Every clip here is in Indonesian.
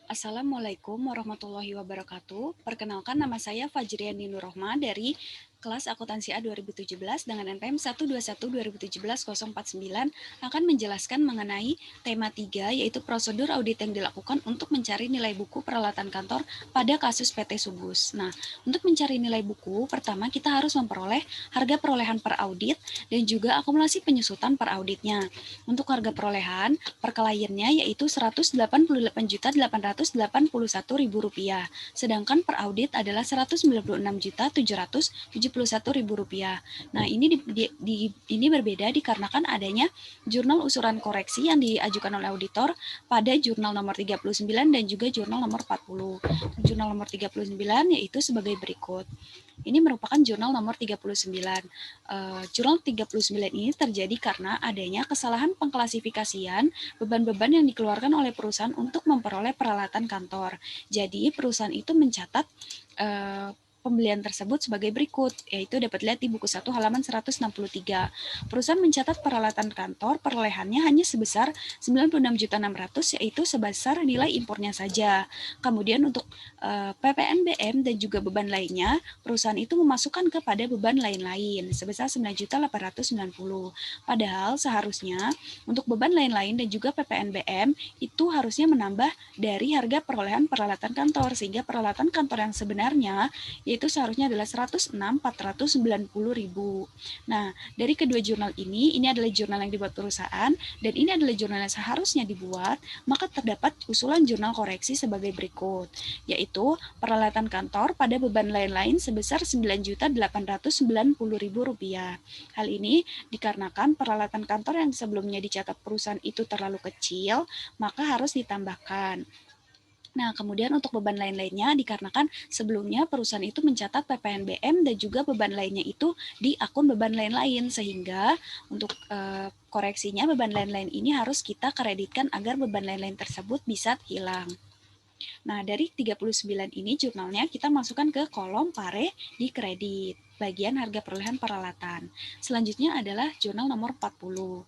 Assalamualaikum warahmatullahi wabarakatuh. Perkenalkan, nama saya Fajriani Nurrohma dari kelas akuntansi A 2017 dengan NPM 121-2017-049 akan menjelaskan mengenai tema 3, yaitu prosedur audit yang dilakukan untuk mencari nilai buku peralatan kantor pada kasus PT Subus. Nah, untuk mencari nilai buku, pertama kita harus memperoleh harga perolehan per audit dan juga akumulasi penyusutan per auditnya. Untuk harga perolehan per kliennya yaitu Rp188.881.000, sedangkan per audit adalah Rp196.771.000. Nah, ini berbeda dikarenakan adanya jurnal usuran koreksi yang diajukan oleh auditor pada jurnal nomor 39 dan juga jurnal nomor 40. Jurnal nomor 39 yaitu sebagai berikut. Ini merupakan jurnal nomor 39. Jurnal 39 ini terjadi karena adanya kesalahan pengklasifikasian beban-beban yang dikeluarkan oleh perusahaan untuk memperoleh peralatan kantor. Jadi, perusahaan itu mencatat pembelian tersebut sebagai berikut, yaitu dapat lihat di buku 1 halaman 163. Perusahaan mencatat peralatan kantor perolehannya hanya sebesar 96.600.000, yaitu sebesar nilai impornya saja. Kemudian untuk PPNBM dan juga beban lainnya, perusahaan itu memasukkan kepada beban lain-lain sebesar 9.890. Padahal seharusnya untuk beban lain-lain dan juga PPNBM itu harusnya menambah dari harga perolehan peralatan kantor, sehingga peralatan kantor yang sebenarnya yaitu seharusnya adalah 106.490.000. Nah, dari kedua jurnal ini adalah jurnal yang dibuat perusahaan dan ini adalah jurnal yang seharusnya dibuat, maka terdapat usulan jurnal koreksi sebagai berikut, yaitu peralatan kantor pada beban lain-lain sebesar Rp9.890.000. Hal ini dikarenakan peralatan kantor yang sebelumnya dicatat perusahaan itu terlalu kecil, maka harus ditambahkan. Nah, kemudian untuk beban lain-lainnya dikarenakan sebelumnya perusahaan itu mencatat PPNBM dan juga beban lainnya itu di akun beban lain-lain, sehingga untuk koreksinya beban lain-lain ini harus kita kreditkan agar beban lain-lain tersebut bisa hilang. Nah, dari 39 ini jurnalnya kita masukkan ke kolom pare di kredit, bagian harga perolehan peralatan. Selanjutnya adalah jurnal nomor 40.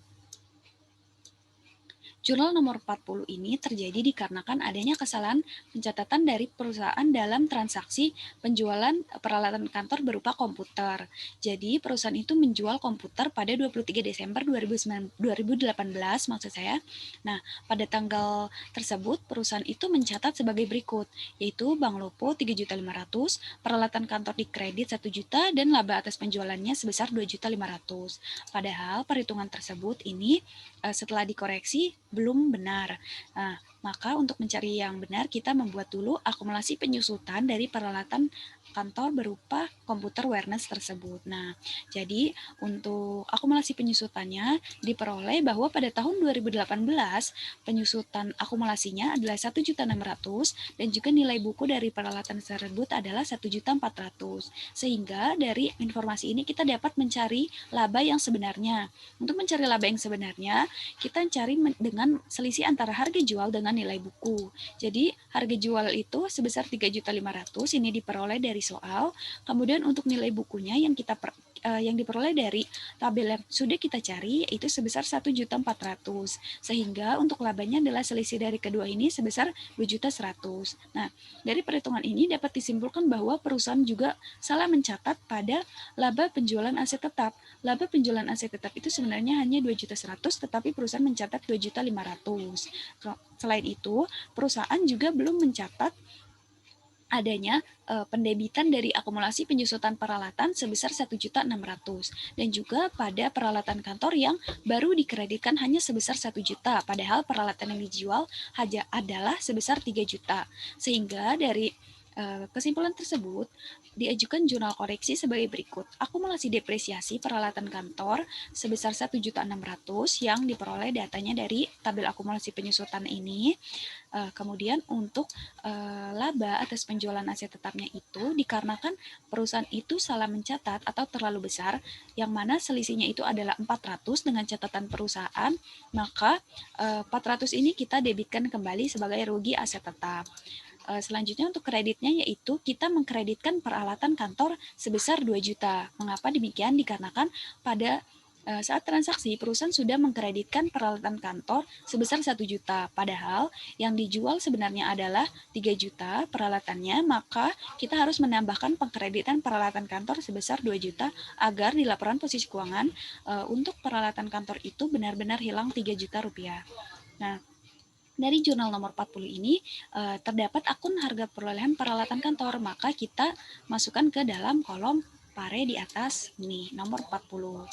Jurnal nomor 40 ini terjadi dikarenakan adanya kesalahan pencatatan dari perusahaan dalam transaksi penjualan peralatan kantor berupa komputer. Jadi, perusahaan itu menjual komputer pada 23 Desember 2018 maksud saya. Nah, pada tanggal tersebut perusahaan itu mencatat sebagai berikut, yaitu Bank Lopo 3.500.000, peralatan kantor di kredit 1 juta, dan laba atas penjualannya sebesar 2.500.000. Padahal perhitungan tersebut ini setelah dikoreksi belum benar. Nah, maka untuk mencari yang benar kita membuat dulu akumulasi penyusutan dari peralatan kantor berupa komputer awareness tersebut. Nah, jadi untuk akumulasi penyusutannya diperoleh bahwa pada tahun 2018 penyusutan akumulasinya adalah 1.600.000 dan juga nilai buku dari peralatan tersebut adalah 1.400.000. Sehingga dari informasi ini kita dapat mencari laba yang sebenarnya. Untuk mencari laba yang sebenarnya, kita cari dengan selisih antara harga jual dengan nilai buku. Jadi, harga jual itu sebesar 3.500.000, ini diperoleh dari soal. Kemudian untuk nilai bukunya yang diperoleh dari tabel yang sudah kita cari yaitu sebesar 1.400.000. Sehingga untuk labanya adalah selisih dari kedua ini sebesar 2.100.000. Nah, dari perhitungan ini dapat disimpulkan bahwa perusahaan juga salah mencatat pada laba penjualan aset tetap. Laba penjualan aset tetap itu sebenarnya hanya 2.100.000, tetapi perusahaan mencatat 2.500.000. Selain itu, perusahaan juga belum mencatat adanya pendebitan dari akumulasi penyusutan peralatan sebesar 1.600.000 dan juga pada peralatan kantor yang baru dikreditkan hanya sebesar 1 juta, padahal peralatan yang dijual adalah sebesar 3 juta. Sehingga dari kesimpulan tersebut diajukan jurnal koreksi sebagai berikut. Akumulasi depresiasi peralatan kantor sebesar 1.600.000 yang diperoleh datanya dari tabel akumulasi penyusutan ini. Kemudian untuk laba atas penjualan aset tetapnya itu dikarenakan perusahaan itu salah mencatat atau terlalu besar, yang mana selisihnya itu adalah 400 dengan catatan perusahaan, maka 400 ini kita debitkan kembali sebagai rugi aset tetap. Selanjutnya untuk kreditnya yaitu kita mengkreditkan peralatan kantor sebesar 2 juta. Mengapa demikian? Dikarenakan pada Saat transaksi, perusahaan sudah mengkreditkan peralatan kantor sebesar 1 juta, padahal yang dijual sebenarnya adalah 3 juta peralatannya, maka kita harus menambahkan pengkreditan peralatan kantor sebesar 2 juta agar di laporan posisi keuangan untuk peralatan kantor itu benar-benar hilang 3 juta rupiah. Nah, dari jurnal nomor 40 ini terdapat akun harga perolehan peralatan kantor, maka kita masukkan ke dalam kolom pare di atas ini, nomor 40.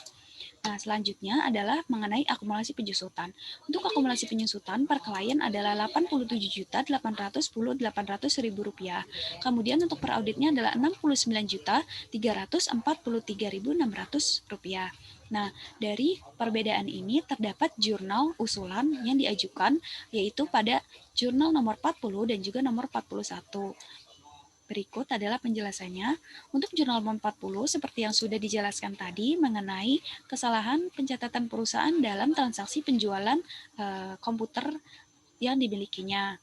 Nah, selanjutnya adalah mengenai akumulasi penyusutan. Untuk akumulasi penyusutan per klien adalah Rp87.810.800.000. Kemudian untuk per auditnya adalah Rp69.343.600. Nah, dari perbedaan ini terdapat jurnal usulan yang diajukan, yaitu pada jurnal nomor 40 dan juga nomor 41. Berikut adalah penjelasannya. Untuk jurnal 40, seperti yang sudah dijelaskan tadi mengenai kesalahan pencatatan perusahaan dalam transaksi penjualan komputer yang dimilikinya.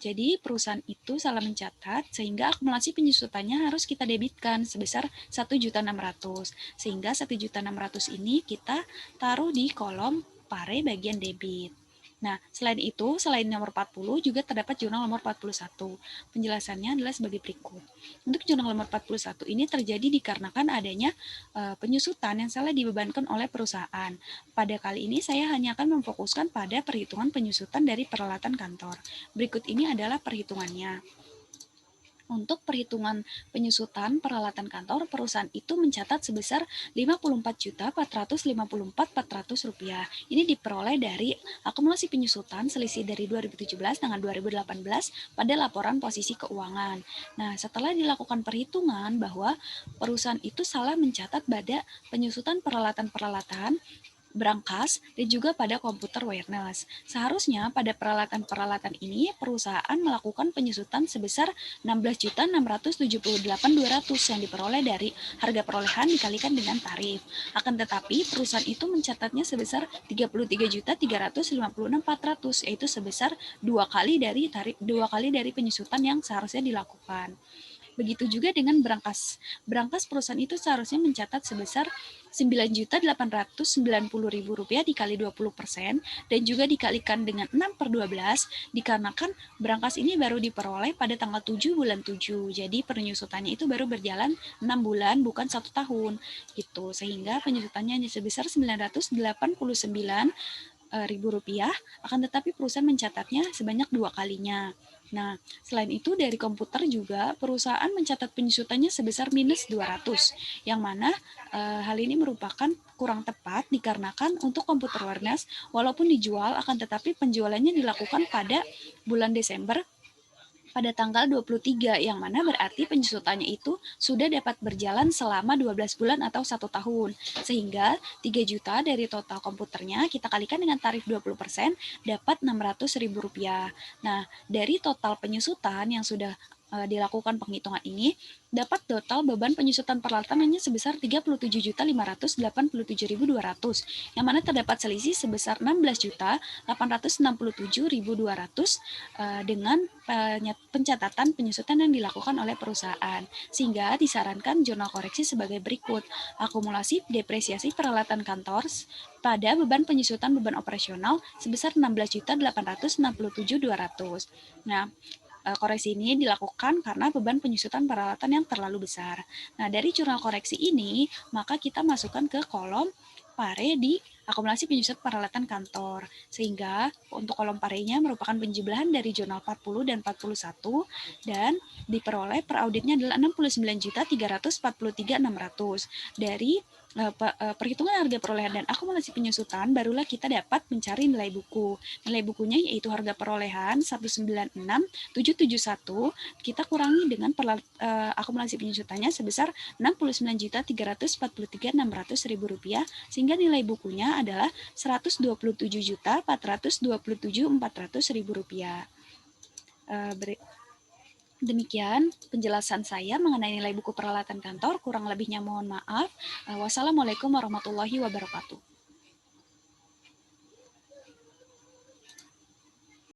Jadi perusahaan itu salah mencatat sehingga akumulasi penyusutannya harus kita debitkan sebesar 1.600.000. Sehingga 1.600.000 ini kita taruh di kolom pare bagian debit. Nah, selain itu, selain nomor 40, juga terdapat jurnal nomor 41. Penjelasannya adalah sebagai berikut. Untuk jurnal nomor 41 ini terjadi dikarenakan adanya penyusutan yang salah dibebankan oleh perusahaan. Pada kali ini saya hanya akan memfokuskan pada perhitungan penyusutan dari peralatan kantor. Berikut ini adalah perhitungannya. Untuk perhitungan penyusutan peralatan kantor, perusahaan itu mencatat sebesar Rp54.454.400. Ini diperoleh dari akumulasi penyusutan selisih dari 2017 dengan 2018 pada laporan posisi keuangan. Nah, setelah dilakukan perhitungan bahwa perusahaan itu salah mencatat pada penyusutan peralatan-peralatan berangkas dan juga pada komputer wireless. Seharusnya pada peralatan-peralatan ini perusahaan melakukan penyusutan sebesar 16.678.200 yang diperoleh dari harga perolehan dikalikan dengan tarif. Akan tetapi perusahaan itu mencatatnya sebesar 33.356.400, yaitu sebesar dua kali dari penyusutan yang seharusnya dilakukan. Begitu juga dengan berangkas. Berangkas perusahaan itu seharusnya mencatat sebesar Rp9.890.000 dikali 20% dan juga dikalikan dengan 6/12 dikarenakan berangkas ini baru diperoleh pada tanggal 7 bulan 7. Jadi penyusutannya itu baru berjalan 6 bulan bukan 1 tahun gitu. Sehingga penyusutannya hanya sebesar Rp989.000, akan tetapi perusahaan mencatatnya sebanyak 2 kalinya. Nah, selain itu dari komputer juga perusahaan mencatat penyusutannya sebesar minus 200, yang mana hal ini merupakan kurang tepat dikarenakan untuk komputer wireless walaupun dijual akan tetapi penjualannya dilakukan pada bulan Desember pada tanggal 23, yang mana berarti penyusutannya itu sudah dapat berjalan selama 12 bulan atau 1 tahun. Sehingga 3 juta dari total komputernya kita kalikan dengan tarif 20% dapat Rp600.000. Nah, dari total penyusutan yang sudah dilakukan penghitungan ini, dapat total beban penyusutan peralatan hanya sebesar Rp37.587.200, yang mana terdapat selisih sebesar Rp16.867.200 dengan pencatatan penyusutan yang dilakukan oleh perusahaan. Sehingga disarankan jurnal koreksi sebagai berikut. Akumulasi depresiasi peralatan kantor pada beban penyusutan beban operasional sebesar Rp16.867.200. Nah, koreksi ini dilakukan karena beban penyusutan peralatan yang terlalu besar. Nah, dari jurnal koreksi ini, maka kita masukkan ke kolom pare di akumulasi penyusutan peralatan kantor. Sehingga untuk kolom parenya merupakan penjumlahan dari jurnal 40 dan 41 dan diperoleh per auditnya adalah Rp69.343.600. Dari perhitungan harga perolehan dan akumulasi penyusutan, barulah kita dapat mencari nilai buku. Nilai bukunya yaitu harga perolehan 196.771, kita kurangi dengan akumulasi penyusutannya sebesar Rp67.343.600, sehingga nilai bukunya adalah Rp127.427.400. Demikian penjelasan saya mengenai nilai buku peralatan kantor. Kurang lebihnya mohon maaf. Wassalamualaikum warahmatullahi wabarakatuh.